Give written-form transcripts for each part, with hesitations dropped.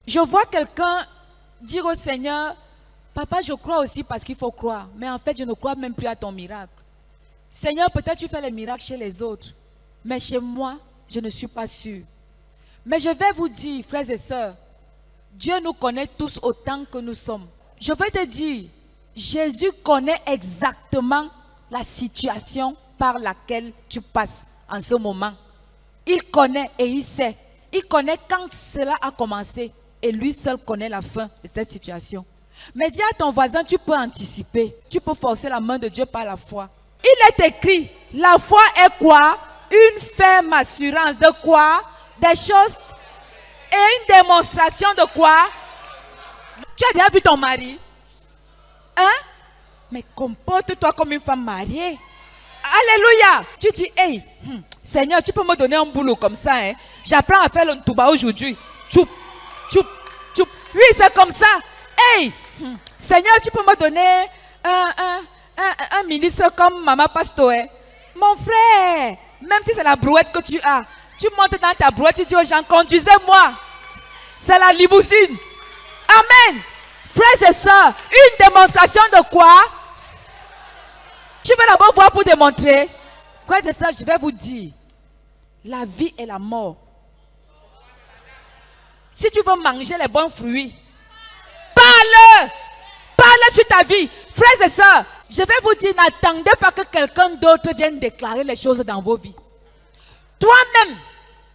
Je vois quelqu'un dire au Seigneur, papa, je crois aussi parce qu'il faut croire. Mais en fait, je ne crois même plus à ton miracle. Seigneur, peut-être tu fais les miracles chez les autres. Mais chez moi, je ne suis pas sûr. Mais je vais vous dire, frères et sœurs, Dieu nous connaît tous autant que nous sommes. Je vais te dire, Jésus connaît exactement la situation par laquelle tu passes en ce moment. Il connaît et il sait. Il connaît quand cela a commencé. Et lui seul connaît la fin de cette situation. Mais dis à ton voisin, tu peux anticiper. Tu peux forcer la main de Dieu par la foi. Il est écrit, la foi est quoi? Une ferme assurance de quoi? Des choses et une démonstration de quoi? Tu as déjà vu ton mari? Hein? Mais comporte-toi comme une femme mariée. Alléluia. Tu dis, hey, Seigneur, tu peux me donner un boulot comme ça, hein? J'apprends à faire le ntouba aujourd'hui. Tchoup, tchoup, tchoup. Oui, c'est comme ça. Hey, Seigneur, tu peux me donner un ministre comme Maman Pastor, hein? Mon frère, même si c'est la brouette que tu as, tu montes dans ta brouette, tu dis aux gens, conduisez-moi. C'est la limousine. Amen. Frères et sœurs, une démonstration de quoi? Tu veux d'abord voir pour démontrer. Frères et sœurs, je vais vous dire, la vie et la mort. Si tu veux manger les bons fruits, parle. Parle sur ta vie. Frères et sœurs, je vais vous dire, n'attendez pas que quelqu'un d'autre vienne déclarer les choses dans vos vies. Toi-même,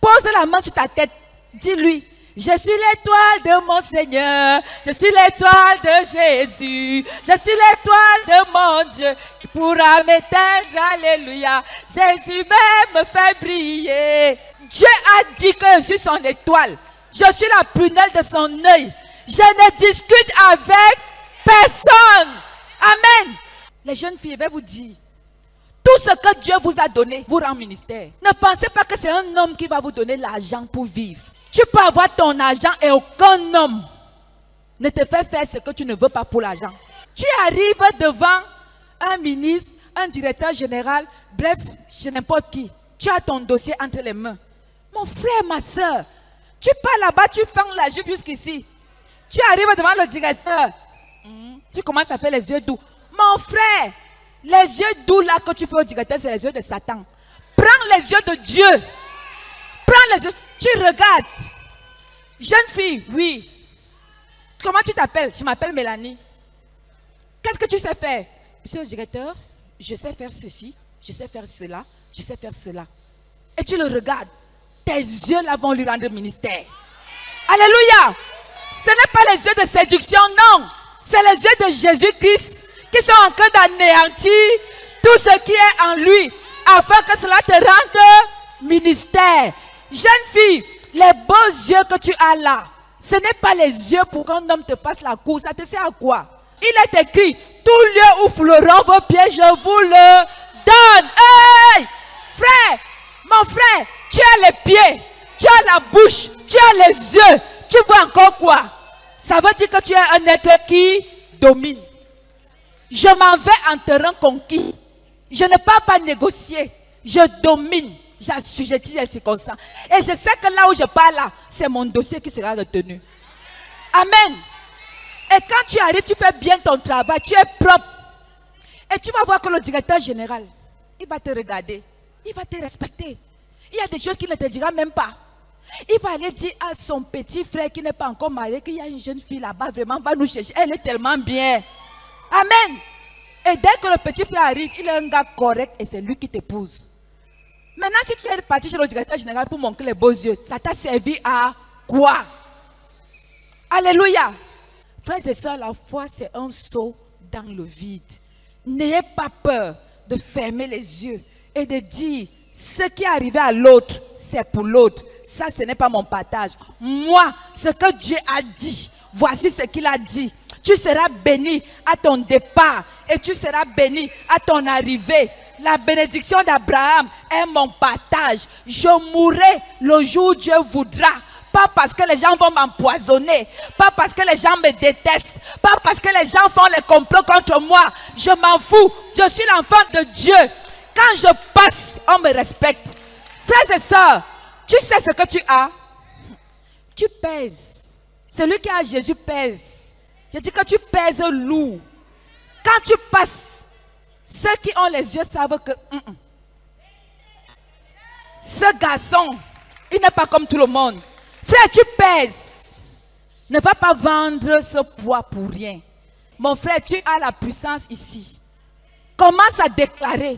pose la main sur ta tête. Dis-lui, je suis l'étoile de mon Seigneur. Je suis l'étoile de Jésus. Je suis l'étoile de mon Dieu qui pourra m'éteindre. Alléluia. Jésus même me fait briller. Dieu a dit que je suis son étoile. Je suis la prunelle de son œil. Je ne discute avec personne. Amen. Les jeunes filles, je vais vous dire, tout ce que Dieu vous a donné vous rend ministère. Ne pensez pas que c'est un homme qui va vous donner l'argent pour vivre. Tu peux avoir ton argent et aucun homme ne te fait faire ce que tu ne veux pas pour l'argent. Tu arrives devant un ministre, un directeur général, bref, chez n'importe qui. Tu as ton dossier entre les mains. Mon frère, ma soeur, tu pars là-bas, tu fends la jupe jusqu'ici. Tu arrives devant le directeur. Tu commences à faire les yeux doux. Mon frère, les yeux doux là que tu fais au directeur, c'est les yeux de Satan. Prends les yeux de Dieu. Prends les yeux. Tu regardes. Jeune fille, oui. Comment tu t'appelles? Je m'appelle Mélanie. Qu'est-ce que tu sais faire? Monsieur le directeur, je sais faire ceci, je sais faire cela, je sais faire cela. Et tu le regardes. Tes yeux là vont lui rendre ministère. Alléluia. Ce n'est pas les yeux de séduction, non. C'est les yeux de Jésus-Christ qui sont en train d'anéantir tout ce qui est en lui, afin que cela te rende ministère. Jeune fille, les beaux yeux que tu as là, ce n'est pas les yeux pour qu'un homme te fasse la course. Ça te sert à quoi? Il est écrit, tout lieu où fleuront vos pieds, je vous le donne. Hey! Frère, mon frère, tu as les pieds, tu as la bouche, tu as les yeux. Tu vois encore quoi? Ça veut dire que tu es un être qui domine. Je m'en vais en terrain conquis. Je ne pars pas négocier. Je domine. J'assujettis les circonstances. Et je sais que là où je pars là, c'est mon dossier qui sera retenu. Amen. Et quand tu arrives, tu fais bien ton travail. Tu es propre. Et tu vas voir que le directeur général, il va te regarder. Il va te respecter. Il y a des choses qu'il ne te dira même pas. Il va aller dire à son petit frère qui n'est pas encore marié qu'il y a une jeune fille là-bas, vraiment, va nous chercher. Elle est tellement bien. Amen. Et dès que le petit frère arrive, il est un gars correct et c'est lui qui t'épouse. Maintenant, si tu es parti chez le directeur général pour montrer les beaux yeux, ça t'a servi à quoi? Alléluia. Frères et sœurs, la foi, c'est un saut dans le vide. N'ayez pas peur de fermer les yeux et de dire, ce qui est arrivé à l'autre, c'est pour l'autre. Ça, ce n'est pas mon partage. Moi, ce que Dieu a dit, voici ce qu'il a dit. Tu seras béni à ton départ et tu seras béni à ton arrivée. La bénédiction d'Abraham est mon partage. Je mourrai le jour où Dieu voudra. Pas parce que les gens vont m'empoisonner. Pas parce que les gens me détestent. Pas parce que les gens font les complots contre moi. Je m'en fous. Je suis l'enfant de Dieu. Quand je passe, on me respecte. Frères et sœurs, tu sais ce que tu as? Tu pèses Celui qui a Jésus pèse. Je dis que tu pèses lourd. Quand tu passes, ceux qui ont les yeux savent que ce garçon, il n'est pas comme tout le monde. Frère, tu pèses. Ne va pas vendre ce poids pour rien. Mon frère, tu as la puissance ici. Commence à déclarer.